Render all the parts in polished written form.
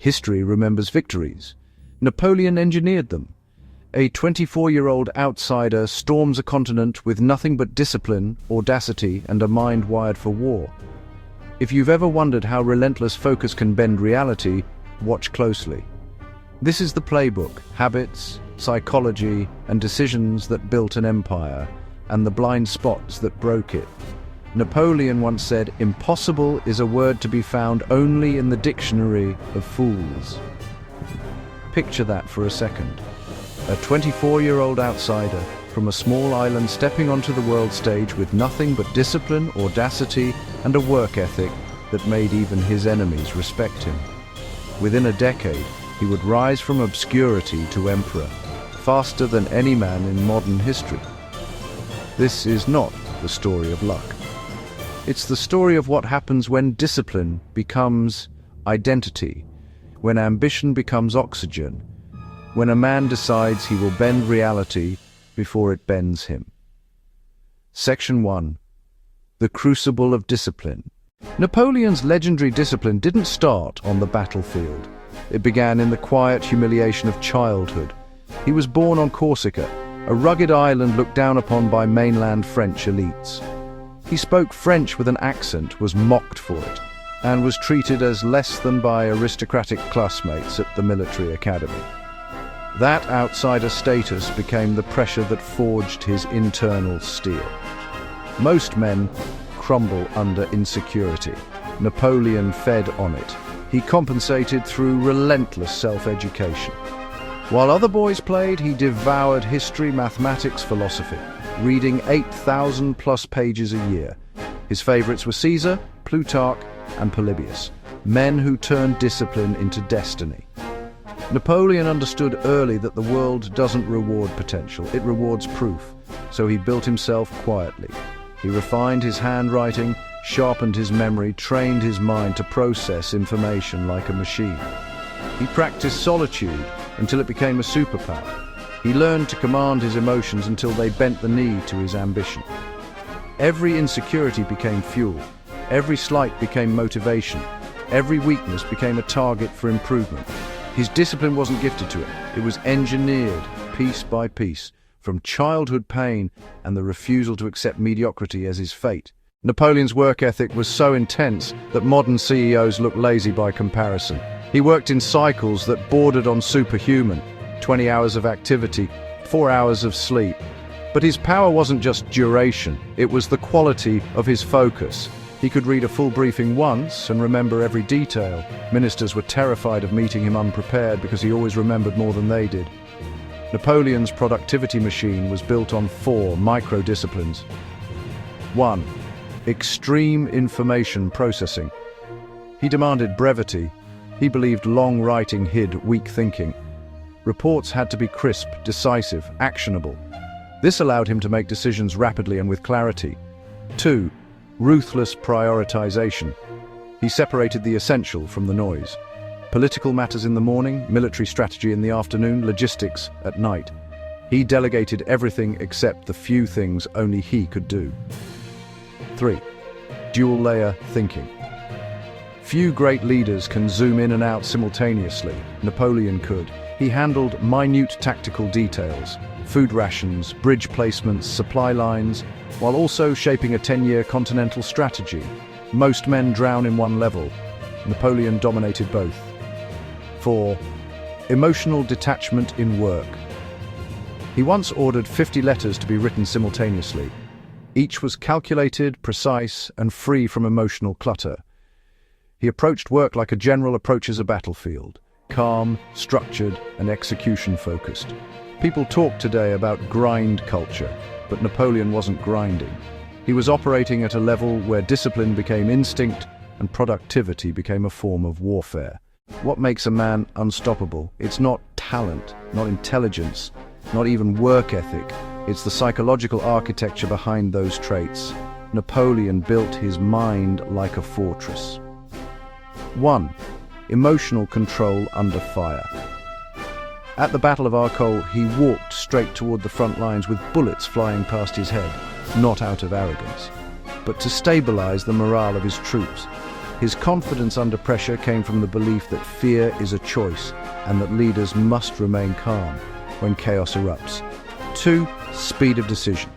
History remembers victories. Napoleon engineered them. A 24-year-old outsider storms a continent with nothing but discipline, audacity, and a mind wired for war. If you've ever wondered how relentless focus can bend reality, watch closely. This is the playbook: habits, psychology, and decisions that built an empire, and the blind spots that broke it. Napoleon once said, "Impossible is a word to be found only in the dictionary of fools." Picture that for a second. A 24-year-old outsider from a small island stepping onto the world stage with nothing but discipline, audacity, and a work ethic that made even his enemies respect him. Within a decade, he would rise from obscurity to emperor, faster than any man in modern history. This is not the story of luck. It's the story of what happens when discipline becomes identity, when ambition becomes oxygen, when a man decides he will bend reality before it bends him. Section 1. The Crucible of Discipline. Napoleon's legendary discipline didn't start on the battlefield. It began in the quiet humiliation of childhood. He was born on Corsica, a rugged island looked down upon by mainland French elites. He spoke French with an accent, was mocked for it, and was treated as less than by aristocratic classmates at the military academy. That outsider status became the pressure that forged his internal steel. Most men crumble under insecurity. Napoleon fed on it. He compensated through relentless self-education. While other boys played, he devoured history, mathematics, philosophy, reading 8,000+ pages a year. His favorites were Caesar, Plutarch, and Polybius, men who turned discipline into destiny. Napoleon understood early that the world doesn't reward potential, it rewards proof, so he built himself quietly. He refined his handwriting, sharpened his memory, trained his mind to process information like a machine. He practiced solitude until it became a superpower. He learned to command his emotions until they bent the knee to his ambition. Every insecurity became fuel. Every slight became motivation. Every weakness became a target for improvement. His discipline wasn't gifted to him. It was engineered, piece by piece, from childhood pain and the refusal to accept mediocrity as his fate. Napoleon's work ethic was so intense that modern CEOs look lazy by comparison. He worked in cycles that bordered on superhuman, 20 hours of activity, 4 hours of sleep. But his power wasn't just duration, it was the quality of his focus. He could read a full briefing once and remember every detail. Ministers were terrified of meeting him unprepared because he always remembered more than they did. Napoleon's productivity machine was built on 4 micro-disciplines. 1. Extreme information processing. He demanded brevity. He believed long writing hid weak thinking. Reports had to be crisp, decisive, actionable. This allowed him to make decisions rapidly and with clarity. 2. Ruthless prioritization. He separated the essential from the noise. Political matters in the morning, military strategy in the afternoon, logistics at night. He delegated everything except the few things only he could do. 3. Dual-layer thinking. Few great leaders can zoom in and out simultaneously. Napoleon could. He handled minute tactical details, food rations, bridge placements, supply lines, while also shaping a 10-year continental strategy. Most men drown in one level. Napoleon dominated both. 4. Emotional detachment in work. He once ordered 50 letters to be written simultaneously. Each was calculated, precise, and free from emotional clutter. He approached work like a general approaches a battlefield, calm, structured, and execution-focused. People talk today about grind culture, but Napoleon wasn't grinding. He was operating at a level where discipline became instinct and productivity became a form of warfare. What makes a man unstoppable? It's not talent, not intelligence, not even work ethic. It's the psychological architecture behind those traits. Napoleon built his mind like a fortress. 1. Emotional control under fire. At the Battle of Arcole, he walked straight toward the front lines with bullets flying past his head, not out of arrogance, but to stabilize the morale of his troops. His confidence under pressure came from the belief that fear is a choice and that leaders must remain calm when chaos erupts. 2. Speed of decision.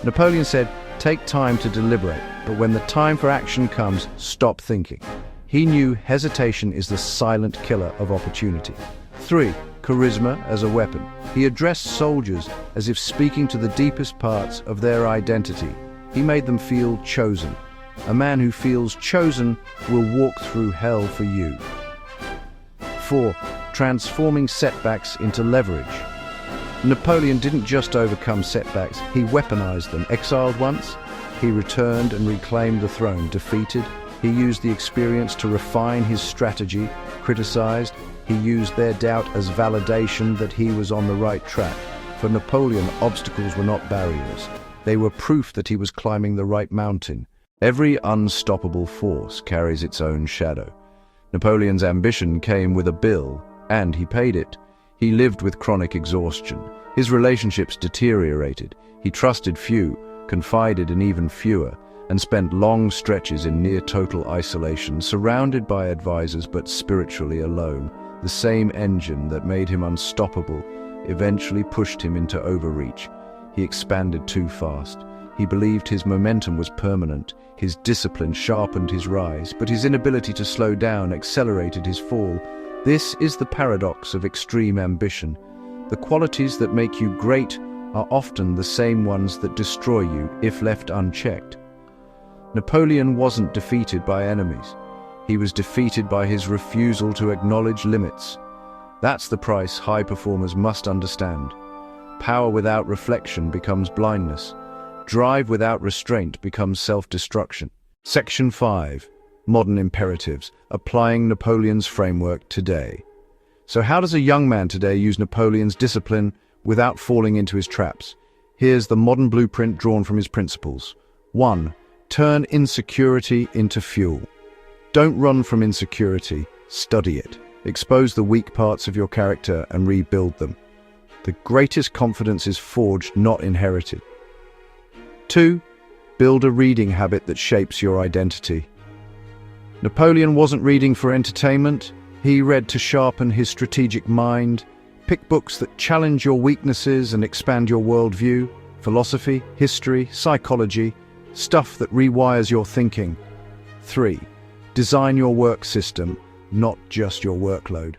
Napoleon said, "Take time to deliberate, but when the time for action comes, stop thinking." He knew hesitation is the silent killer of opportunity. 3. Charisma as a weapon. He addressed soldiers as if speaking to the deepest parts of their identity. He made them feel chosen. A man who feels chosen will walk through hell for you. 4. Transforming setbacks into leverage. Napoleon didn't just overcome setbacks, he weaponized them. Exiled once, he returned and reclaimed the throne. Defeated, he used the experience to refine his strategy. Criticized, he used their doubt as validation that he was on the right track. For Napoleon, obstacles were not barriers. They were proof that he was climbing the right mountain. Every unstoppable force carries its own shadow. Napoleon's ambition came with a bill, and he paid it. He lived with chronic exhaustion. His relationships deteriorated. He trusted few, confided in even fewer, and spent long stretches in near-total isolation, surrounded by advisors but spiritually alone. The same engine that made him unstoppable eventually pushed him into overreach. He expanded too fast. He believed his momentum was permanent. His discipline sharpened his rise, but his inability to slow down accelerated his fall. This is the paradox of extreme ambition. The qualities that make you great are often the same ones that destroy you if left unchecked. Napoleon wasn't defeated by enemies. He was defeated by his refusal to acknowledge limits. That's the price high performers must understand. Power without reflection becomes blindness. Drive without restraint becomes self-destruction. Section 5. Modern imperatives. Applying Napoleon's framework today. So how does a young man today use Napoleon's discipline without falling into his traps? Here's the modern blueprint drawn from his principles. 1. Turn insecurity into fuel. Don't run from insecurity, study it. Expose the weak parts of your character and rebuild them. The greatest confidence is forged, not inherited. 2. Build a reading habit that shapes your identity. Napoleon wasn't reading for entertainment. He read to sharpen his strategic mind. Pick books that challenge your weaknesses and expand your worldview. Philosophy, history, psychology, stuff that rewires your thinking. 3. Design your work system, not just your workload.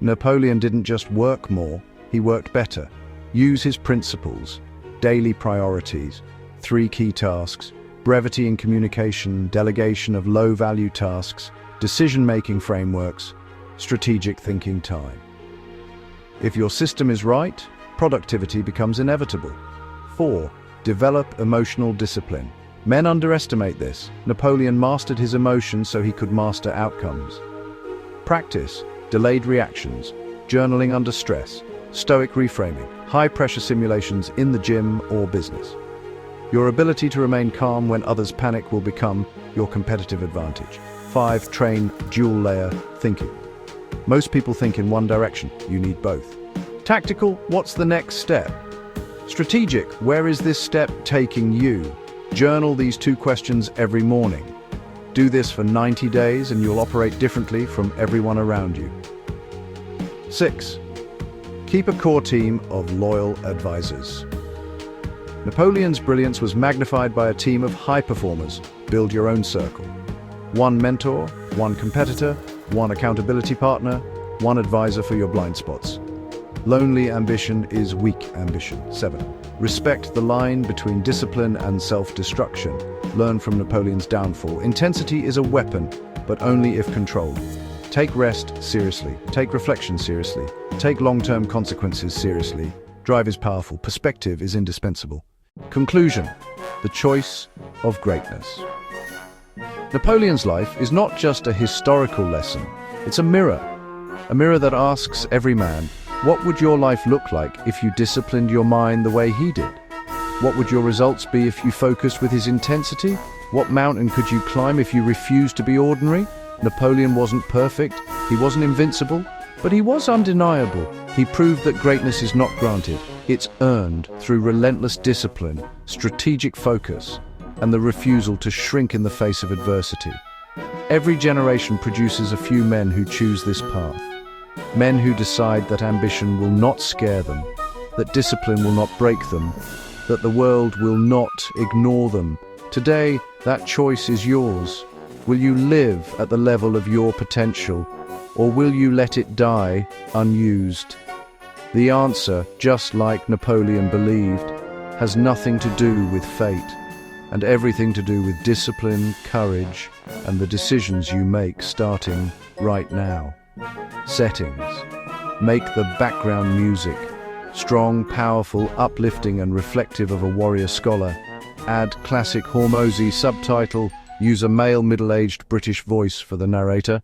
Napoleon didn't just work more, he worked better. Use his principles. Daily priorities, 3 key tasks, brevity in communication, delegation of low-value tasks, decision-making frameworks, strategic thinking time. If your system is right, productivity becomes inevitable. 4. Develop emotional discipline. Men underestimate this. Napoleon mastered his emotions so he could master outcomes. Practice delayed reactions, journaling under stress, Stoic reframing, high-pressure simulations in the gym or business. Your ability to remain calm when others panic will become your competitive advantage. 5. Train dual-layer thinking. Most people think in one direction. You need both. Tactical, what's the next step? Strategic, where is this step taking you? Journal these 2 questions every morning. Do this for 90 days and you'll operate differently from everyone around you. 6. Keep a core team of loyal advisors. Napoleon's brilliance was magnified by a team of high performers. Build your own circle. 1 mentor, 1 competitor, 1 accountability partner, 1 advisor for your blind spots. Lonely ambition is weak ambition. 7. Respect the line between discipline and self-destruction. Learn from Napoleon's downfall. Intensity is a weapon, but only if controlled. Take rest seriously. Take reflection seriously. Take long-term consequences seriously. Drive is powerful. Perspective is indispensable. Conclusion: the choice of greatness. Napoleon's life is not just a historical lesson. It's a mirror that asks every man, what would your life look like if you disciplined your mind the way he did? What would your results be if you focused with his intensity? What mountain could you climb if you refused to be ordinary? Napoleon wasn't perfect, he wasn't invincible, but he was undeniable. He proved that greatness is not granted, it's earned through relentless discipline, strategic focus, and the refusal to shrink in the face of adversity. Every generation produces a few men who choose this path. Men who decide that ambition will not scare them, that discipline will not break them, that the world will not ignore them. Today, that choice is yours. Will you live at the level of your potential, or will you let it die unused? The answer, just like Napoleon believed, has nothing to do with fate, and everything to do with discipline, courage, and the decisions you make starting right now. Settings. Make the background music. Strong, powerful, uplifting, and reflective of a warrior scholar. Add classic Hormozy subtitle. Use a male middle-aged British voice for the narrator.